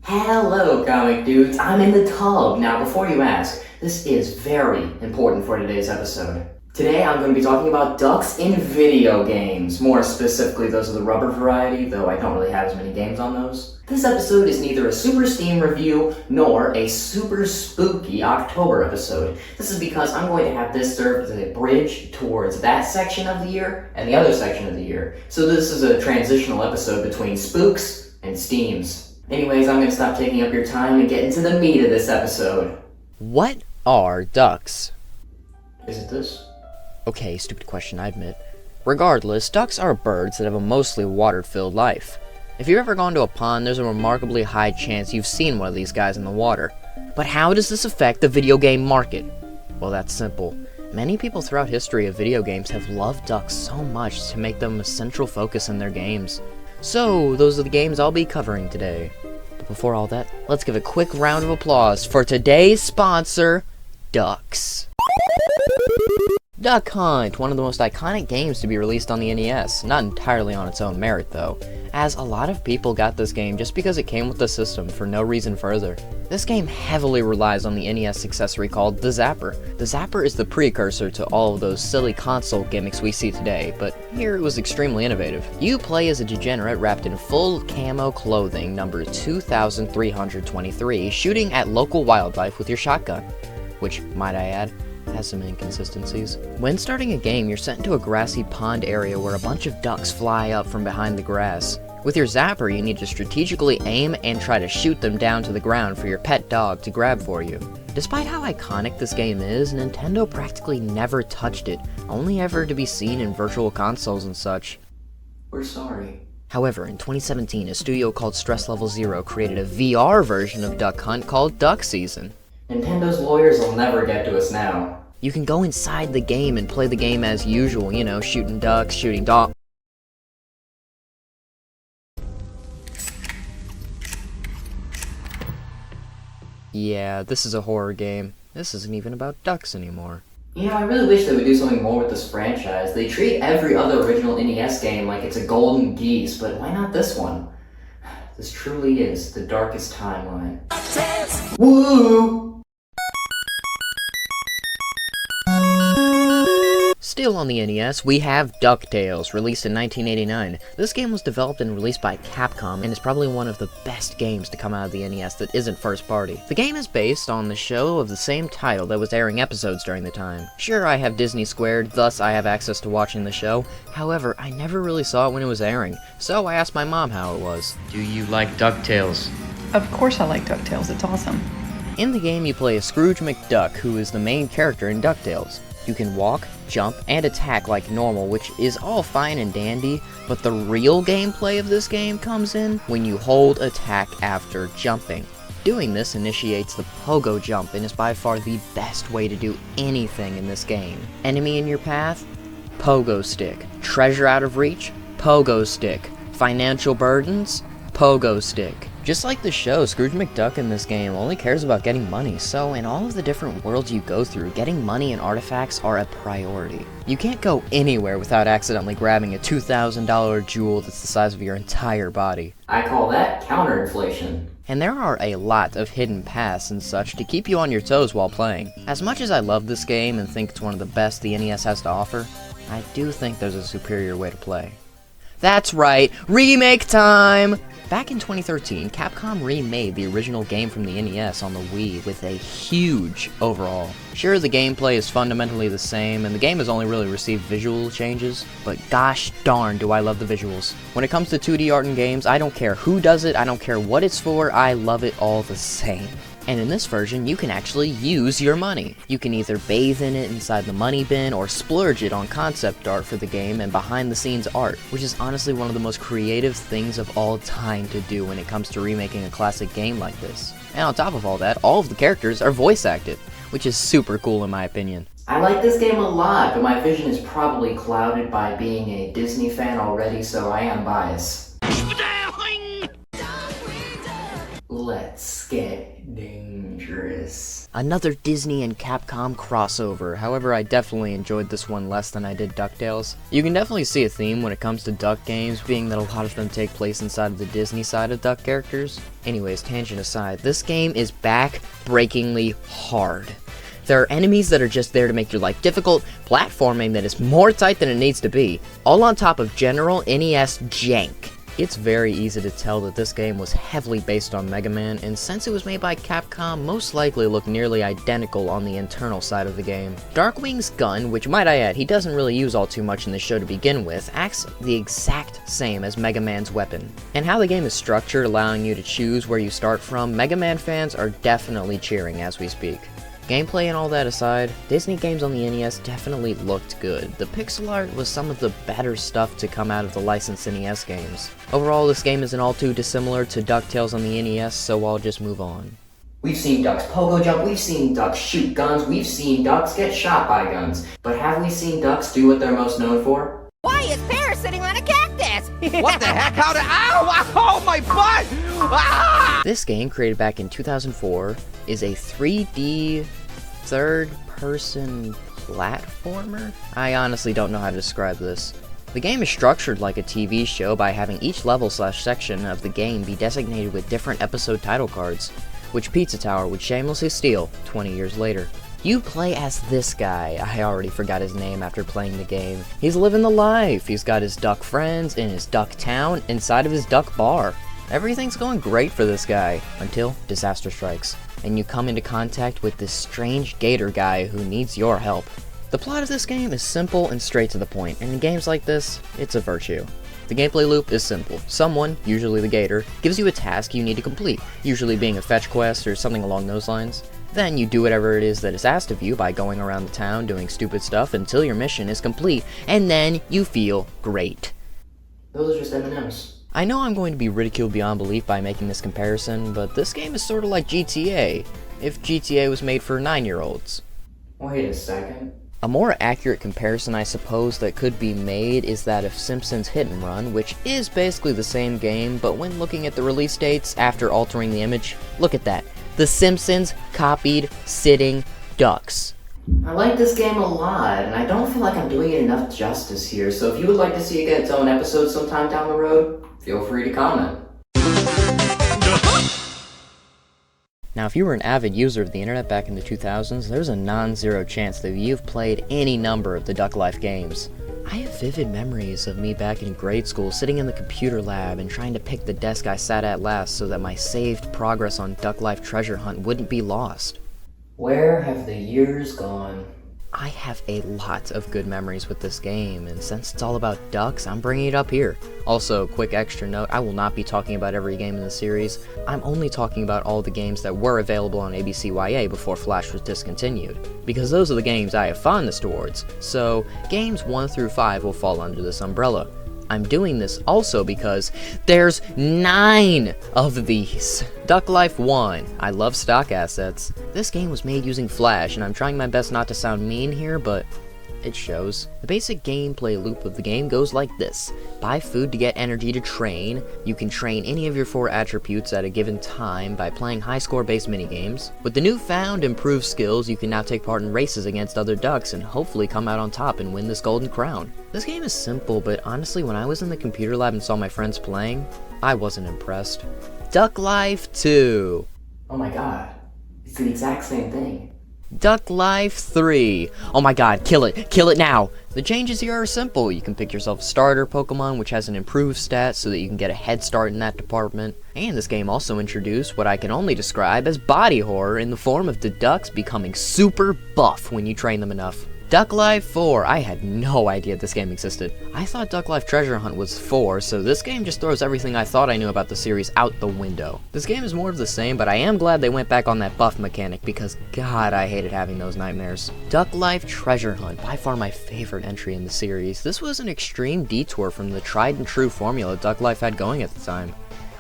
Hello, comic dudes. I'm in the tub. Now, before you ask, this is very important for today's episode. Today, I'm going to be talking about ducks in video games. More specifically, those of the rubber variety, though I don't really have as many games on those. This episode is neither a Super Steam review nor a super spooky October episode. This is because I'm going to have this serve as a bridge towards that section of the year and the other section of the year. So this is a transitional episode between spooks and steams. Anyways, I'm going to stop taking up your time and get into the meat of this episode. What are ducks? Is it this? Okay, stupid question, I admit. Regardless, ducks are birds that have a mostly water-filled life. If you've ever gone to a pond, there's a remarkably high chance you've seen one of these guys in the water. But how does this affect the video game market? Well, that's simple. Many people throughout history of video games have loved ducks so much to make them a central focus in their games. So, those are the games I'll be covering today. But before all that, let's give a quick round of applause for today's sponsor, Ducks. Duck Hunt, one of the most iconic games to be released on the NES, not entirely on its own merit though, as a lot of people got this game just because it came with the system for no reason further. This game heavily relies on the NES accessory called the Zapper. The Zapper is the precursor to all of those silly console gimmicks we see today, but here it was extremely innovative. You play as a degenerate wrapped in full camo clothing number 2323, shooting at local wildlife with your shotgun, which, might I add, has some inconsistencies. When starting a game, you're sent into a grassy pond area where a bunch of ducks fly up from behind the grass. With your zapper, you need to strategically aim and try to shoot them down to the ground for your pet dog to grab for you. Despite how iconic this game is, Nintendo practically never touched it, only ever to be seen in virtual consoles and such. We're sorry. However, in 2017, a studio called Stress Level Zero created a VR version of Duck Hunt called Duck Season. Nintendo lawyers will never get to us now. You can go inside the game and play the game as usual, you know, shooting ducks, shooting dogs. Yeah, this is a horror game. This isn't even about ducks anymore. You know, I really wish they would do something more with this franchise. They treat every other original NES game like it's a golden geese, but why not this one? This truly is the darkest timeline. Woo! Still on the NES, we have Ducktales, released in 1989. This game was developed and released by Capcom, and is probably one of the best games to come out of the NES that isn't first party. The game is based on the show of the same title that was airing episodes during the time. Sure, I have Disney Squared, thus I have access to watching the show. However, I never really saw it when it was airing, so I asked my mom how it was. Do you like Ducktales? Of course I like Ducktales, it's awesome. In the game, you play as Scrooge McDuck, who is the main character in Ducktales. You can walk, jump, and attack like normal, which is all fine and dandy, but the real gameplay of this game comes in when you hold attack after jumping. Doing this initiates the pogo jump and is by far the best way to do anything in this game. Enemy in your path? Pogo stick. Treasure out of reach? Pogo stick. Financial burdens? Pogo stick. Just like the show, Scrooge McDuck in this game only cares about getting money, so in all of the different worlds you go through, getting money and artifacts are a priority. You can't go anywhere without accidentally grabbing a $2,000 jewel that's the size of your entire body. I call that counterinflation. And there are a lot of hidden paths and such to keep you on your toes while playing. As much as I love this game and think it's one of the best the NES has to offer, I do think there's a superior way to play. That's right, remake time! Back in 2013, Capcom remade the original game from the NES on the Wii with a huge overhaul. Sure, the gameplay is fundamentally the same, and the game has only really received visual changes, but gosh darn do I love the visuals. When it comes to 2D art in games, I don't care who does it, I don't care what it's for, I love it all the same. And in this version, you can actually use your money. You can either bathe in it inside the money bin or splurge it on concept art for the game and behind the scenes art, which is honestly one of the most creative things of all time to do when it comes to remaking a classic game like this. And on top of all that, all of the characters are voice acted, which is super cool in my opinion. I like this game a lot, but my vision is probably clouded by being a Disney fan already, so I am biased. Let's get dangerous. dangerous. Another Disney and Capcom crossover, however I definitely enjoyed this one less than I did Ducktales. You can definitely see a theme when it comes to Duck games, being that a lot of them take place inside of the Disney side of Duck characters. Anyways, tangent aside, this game is back-breakingly hard. There are enemies that are just there to make your life difficult, platforming that is more tight than it needs to be, all on top of general NES jank. It's very easy to tell that this game was heavily based on Mega Man, and since it was made by Capcom, most likely looked nearly identical on the internal side of the game. Darkwing's gun, which might I add, he doesn't really use all too much in the show to begin with, acts the exact same as Mega Man's weapon. And how the game is structured, allowing you to choose where you start from, Mega Man fans are definitely cheering as we speak. Gameplay and all that aside, Disney games on the NES definitely looked good. The pixel art was some of the better stuff to come out of the licensed NES games. Overall, this game isn't all too dissimilar to Ducktales on the NES, so I'll just move on. We've seen ducks pogo jump, we've seen ducks shoot guns, we've seen ducks get shot by guns. But have we seen ducks do what they're most known for? Why is Pear sitting on a cactus? What the heck? How did... Ow! Oh, my butt! Ah! This game, created back in 2004, is a 3D third-person platformer? I honestly don't know how to describe this. The game is structured like a TV show by having each level/section of the game be designated with different episode title cards, which Pizza Tower would shamelessly steal 20 years later. You play as this guy. I already forgot his name after playing the game. He's living the life. He's got his duck friends in his duck town inside of his duck bar. Everything's going great for this guy until disaster strikes, and you come into contact with this strange gator guy who needs your help. The plot of this game is simple and straight to the point, and in games like this, it's a virtue. The gameplay loop is simple. Someone, usually the gator, gives you a task you need to complete, usually being a fetch quest or something along those lines. Then you do whatever it is that is asked of you by going around the town doing stupid stuff until your mission is complete, and then you feel great. Those are just M&Ms. I know I'm going to be ridiculed beyond belief by making this comparison, but this game is sort of like GTA, if GTA was made for 9-year-olds. Wait a second. A more accurate comparison I suppose that could be made is that of Simpsons Hit and Run, which is basically the same game, but when looking at the release dates after altering the image, look at that. The Simpsons copied sitting ducks. I like this game a lot, and I don't feel like I'm doing it enough justice here, so if you would like to see it get its own episode sometime down the road, feel free to comment. Now, if you were an avid user of the internet back in the 2000s, there's a non-zero chance that you've played any number of the Duck Life games. I have vivid memories of me back in grade school sitting in the computer lab and trying to pick the desk I sat at last so that my saved progress on Duck Life Treasure Hunt wouldn't be lost. Where have the years gone? I have a lot of good memories with this game, and since it's all about ducks, I'm bringing it up here. Also, quick extra note, I will not be talking about every game in the series. I'm only talking about all the games that were available on ABCYA before Flash was discontinued, because those are the games I have fondness towards, so games 1 through 5 will fall under this umbrella. I'm doing this also because there's 9 of these. Duck Life 1. I love stock assets. This game was made using Flash, and I'm trying my best not to sound mean here, but it shows. The basic gameplay loop of the game goes like this. Buy food to get energy to train. You can train any of your 4 attributes at a given time by playing high-score based minigames. With the newfound improved skills, you can now take part in races against other ducks and hopefully come out on top and win this golden crown. This game is simple, but honestly, when I was in the computer lab and saw my friends playing, I wasn't impressed. Duck Life 2. Oh my god. It's the exact same thing. Duck Life 3. Oh my god, kill it now! The changes here are simple. You can pick yourself a starter Pokemon which has an improved stat so that you can get a head start in that department. And this game also introduced what I can only describe as body horror in the form of the ducks becoming super buff when you train them enough. Duck Life 4. I had no idea this game existed. I thought Duck Life Treasure Hunt was 4, so this game just throws everything I thought I knew about the series out the window. This game is more of the same, but I am glad they went back on that buff mechanic because god, I hated having those nightmares. Duck Life Treasure Hunt, by far my favorite entry in the series. This was an extreme detour from the tried and true formula Duck Life had going at the time,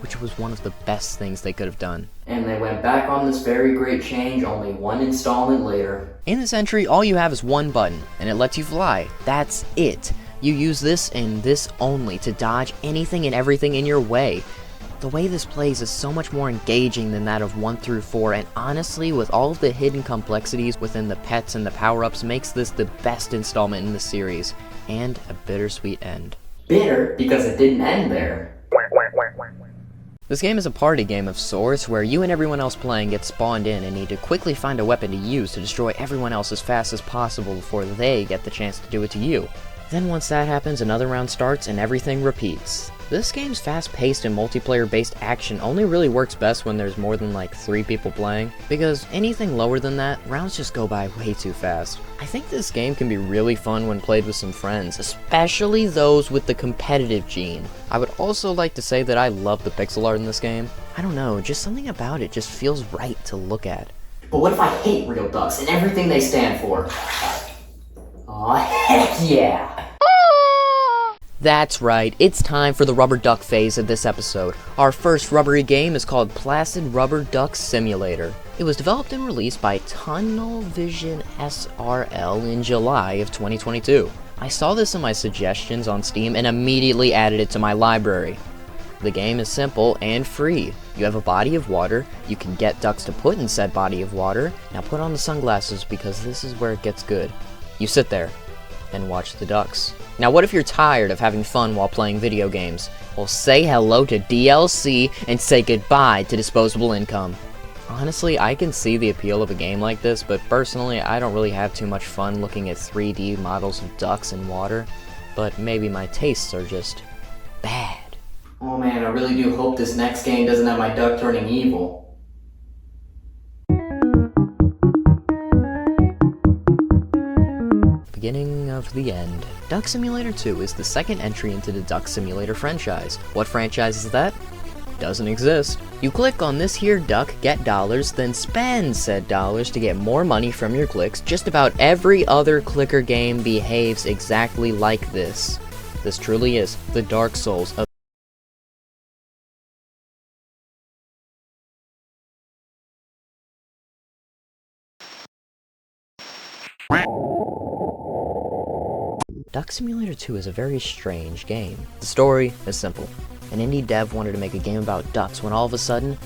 which was one of the best things they could have done. And they went back on this very great change only 1 installment later. In this entry, all you have is one button, and it lets you fly. That's it. You use this and this only to dodge anything and everything in your way. The way this plays is so much more engaging than that of 1 through 4, and honestly, with all of the hidden complexities within the pets and the power-ups, makes this the best installment in the series, and a bittersweet end. Bitter because it didn't end there. This game is a party game of sorts, where you and everyone else playing get spawned in and need to quickly find a weapon to use to destroy everyone else as fast as possible before they get the chance to do it to you. Then once that happens, another round starts and everything repeats. This game's fast-paced and multiplayer-based action only really works best when there's more than like 3 people playing, because anything lower than that, rounds just go by way too fast. I think this game can be really fun when played with some friends, especially those with the competitive gene. I would also like to say that I love the pixel art in this game. I don't know, just something about it just feels right to look at. But what if I hate real ducks and everything they stand for? Aw, heck yeah! That's right, it's time for the Rubber Duck phase of this episode. Our first rubbery game is called Placid Rubber Duck Simulator. It was developed and released by Tunnel Vision SRL in July of 2022. I saw this in my suggestions on Steam and immediately added it to my library. The game is simple and free. You have a body of water, you can get ducks to put in said body of water. Now put on the sunglasses because this is where it gets good. You sit there and watch the ducks. Now what if you're tired of having fun while playing video games? Well, say hello to DLC and say goodbye to disposable income. Honestly, I can see the appeal of a game like this, but personally I don't really have too much fun looking at 3D models of ducks in water. But maybe my tastes are just bad. Oh man, I really do hope this next game doesn't have my duck turning evil. Beginning of the end. Duck Simulator 2 is the second entry into the Duck Simulator franchise. What franchise is that? Doesn't exist. You click on this here duck, get dollars, then spend said dollars to get more money from your clicks. Just about every other clicker game behaves exactly like this. This truly is the Dark Souls of Duck Simulator 2 is a very strange game. The story is simple. An indie dev wanted to make a game about ducks when all of a sudden,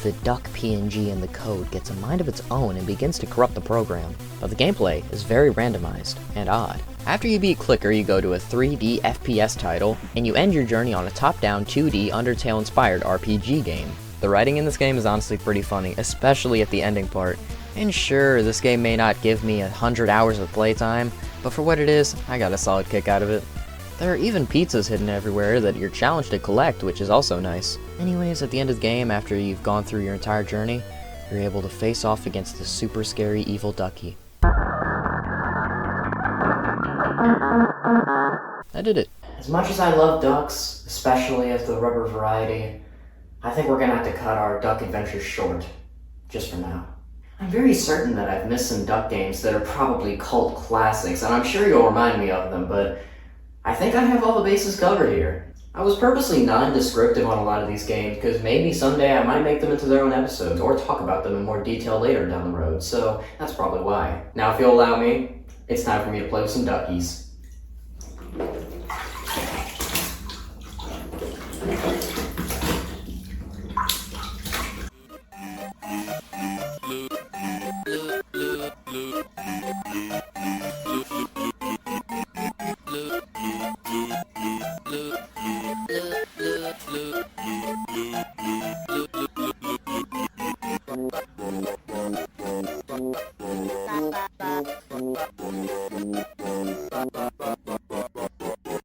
the duck PNG in the code gets a mind of its own and begins to corrupt the program. But the gameplay is very randomized and odd. After you beat Clicker, you go to a 3D FPS title, and you end your journey on a top-down 2D Undertale-inspired RPG game. The writing in this game is honestly pretty funny, especially at the ending part. And sure, this game may not give me 100 hours of playtime, but for what it is, I got a solid kick out of it. There are even pizzas hidden everywhere that you're challenged to collect, which is also nice. Anyways, at the end of the game, after you've gone through your entire journey, you're able to face off against the super scary evil ducky. I did it. As much as I love ducks, especially as the rubber variety, I think we're gonna have to cut our duck adventures short. Just for now. I'm very certain that I've missed some duck games that are probably cult classics, and I'm sure you'll remind me of them, but I think I have all the bases covered here. I was purposely non-descriptive on a lot of these games, because maybe someday I might make them into their own episodes, or talk about them in more detail later down the road, so that's probably why. Now if you'll allow me, it's time for me to play with some duckies.